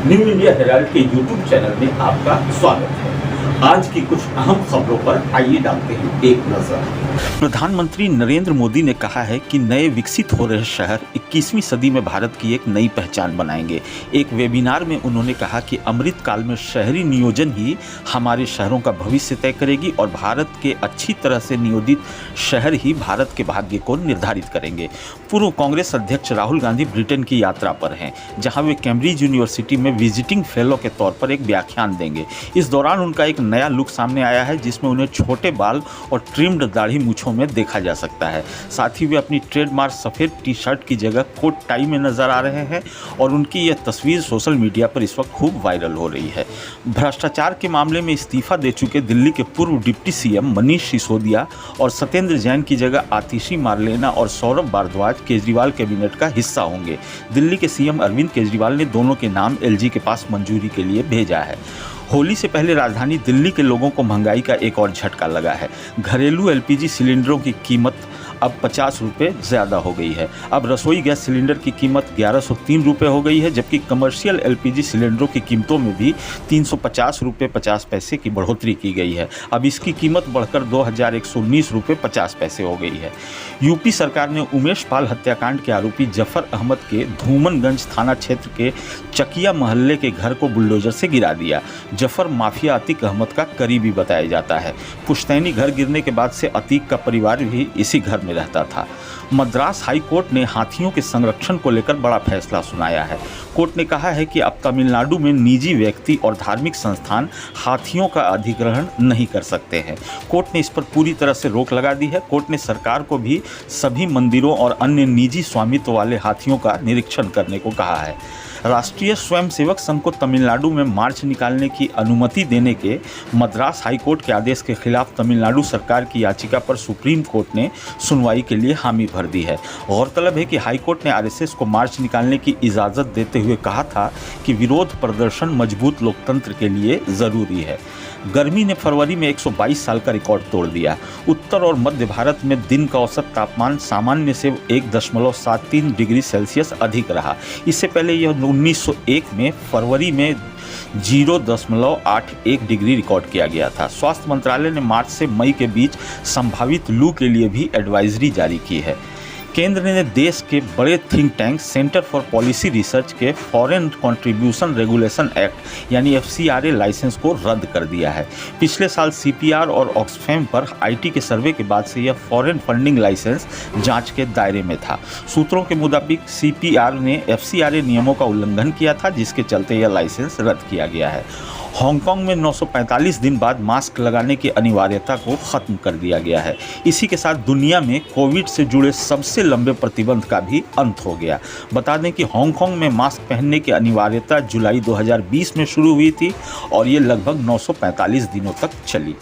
New India Herald के YouTube channel में आपका स्वागत है। आज की कुछ अहम खबरों पर आइए डालते हैं एक नजर। प्रधानमंत्री नरेंद्र मोदी ने कहा है कि नए विकसित हो रहे शहर 21वीं सदी में भारत की एक नई पहचान बनाएंगे। एक वेबिनार में उन्होंने कहा कि अमृत काल में शहरी नियोजन ही हमारे शहरों का भविष्य तय करेगी और भारत के अच्छी तरह से नियोजित शहर ही भारत के भाग्य को निर्धारित करेंगे। पूर्व कांग्रेस अध्यक्ष राहुल गांधी ब्रिटेन की यात्रा पर हैं, जहां वे कैम्ब्रिज यूनिवर्सिटी में विजिटिंग फेलो के तौर पर एक व्याख्यान देंगे। इस दौरान उनका एक नया लुक सामने आया है, जिसमें उन्हें छोटे बाल और ट्रिम्ड दाढ़ी मूंछों में देखा जा सकता है। साथ ही वे अपनी ट्रेडमार्क सफ़ेद टी शर्ट की जगह कोट टाई में नजर आ रहे हैं और उनकी यह तस्वीर सोशल मीडिया पर इस वक्त खूब वायरल हो रही है। भ्रष्टाचार के मामले में इस्तीफा दे चुके दिल्ली के पूर्व डिप्टी सीएम मनीष सिसोदिया और सत्येंद्र जैन की जगह आतिशी मार्लेना और सौरभ भारद्वाज केजरीवाल कैबिनेट का हिस्सा होंगे। दिल्ली के सीएम अरविंद केजरीवाल ने दोनों के नाम एलजी के पास मंजूरी के लिए भेजा है। होली से पहले राजधानी दिल्ली के लोगों को महंगाई का एक और झटका लगा है। घरेलू एलपीजी सिलेंडरों की कीमत अब 50 रुपये ज़्यादा हो गई है। अब रसोई गैस सिलेंडर की कीमत 1103 रुपये हो गई है, जबकि कमर्शियल एलपीजी सिलेंडरों की कीमतों में भी 350 रुपये 50 पैसे की बढ़ोतरी की गई है। अब इसकी कीमत बढ़कर 2119 रुपये 50 पैसे हो गई है। यूपी सरकार ने उमेश पाल हत्याकांड के आरोपी जफर अहमद के धूमनगंज थाना क्षेत्र के चकिया मोहल्ले के घर को बुलडोजर से गिरा दिया। जफर माफिया अतीक अहमद का करीबी बताया जाता है। पुश्तैनी घर गिरने के बाद से अतीक का परिवार भी इसी घर में रहता था। मद्रास हाई कोर्ट ने हाथियों के संरक्षण को लेकर बड़ा फैसला सुनाया है। कोर्ट ने कहा है कि अब तमिलनाडु में निजी व्यक्ति और धार्मिक संस्थान हाथियों का अधिग्रहण नहीं कर सकते हैं। कोर्ट ने इस पर पूरी तरह से रोक लगा दी है। कोर्ट ने सरकार को भी सभी मंदिरों और अन्य निजी स्वामित्व वाले हाथियों का निरीक्षण करने को कहा है। राष्ट्रीय स्वयंसेवक संघ को तमिलनाडु में मार्च निकालने की अनुमति देने के मद्रास हाईकोर्ट के आदेश के खिलाफ तमिलनाडु सरकार की याचिका पर सुप्रीम कोर्ट ने सुनवाई के लिए हामी भर दी है। गौरतलब है कि हाईकोर्ट ने आरएसएस को मार्च निकालने की इजाज़त देते हुए कहा था कि विरोध प्रदर्शन मजबूत लोकतंत्र के लिए ज़रूरी है। गर्मी ने फरवरी में 122 साल का रिकॉर्ड तोड़ दिया। उत्तर और मध्य भारत में दिन का औसत तापमान सामान्य से 1.73 डिग्री सेल्सियस अधिक रहा। इससे पहले यह 1901 में फरवरी में 0.81 डिग्री रिकॉर्ड किया गया था। स्वास्थ्य मंत्रालय ने मार्च से मई के बीच संभावित लू के लिए भी एडवाइजरी जारी की है। केंद्र ने देश के बड़े think tank centre for policy research के फॉरेन कंट्रीब्यूशन रेगुलेशन एक्ट यानी FCRA लाइसेंस को रद्द कर दिया है। पिछले साल CPR और ऑक्सफैम पर IT के सर्वे के बाद से यह फॉरेन फंडिंग लाइसेंस जांच के दायरे में था। सूत्रों के मुताबिक CPR ने FCRA नियमों का उल्लंघन किया था, जिसके चलते यह लाइसेंस रद्द किया गया है। हांगकांग में 945 दिन बाद मास्क लगाने की अनिवार्यता को ख़त्म कर दिया गया है। इसी के साथ दुनिया में कोविड से जुड़े सबसे लंबे प्रतिबंध का भी अंत हो गया। बता दें कि हांगकांग में मास्क पहनने की अनिवार्यता जुलाई 2020 में शुरू हुई थी और ये लगभग 945 दिनों तक चली।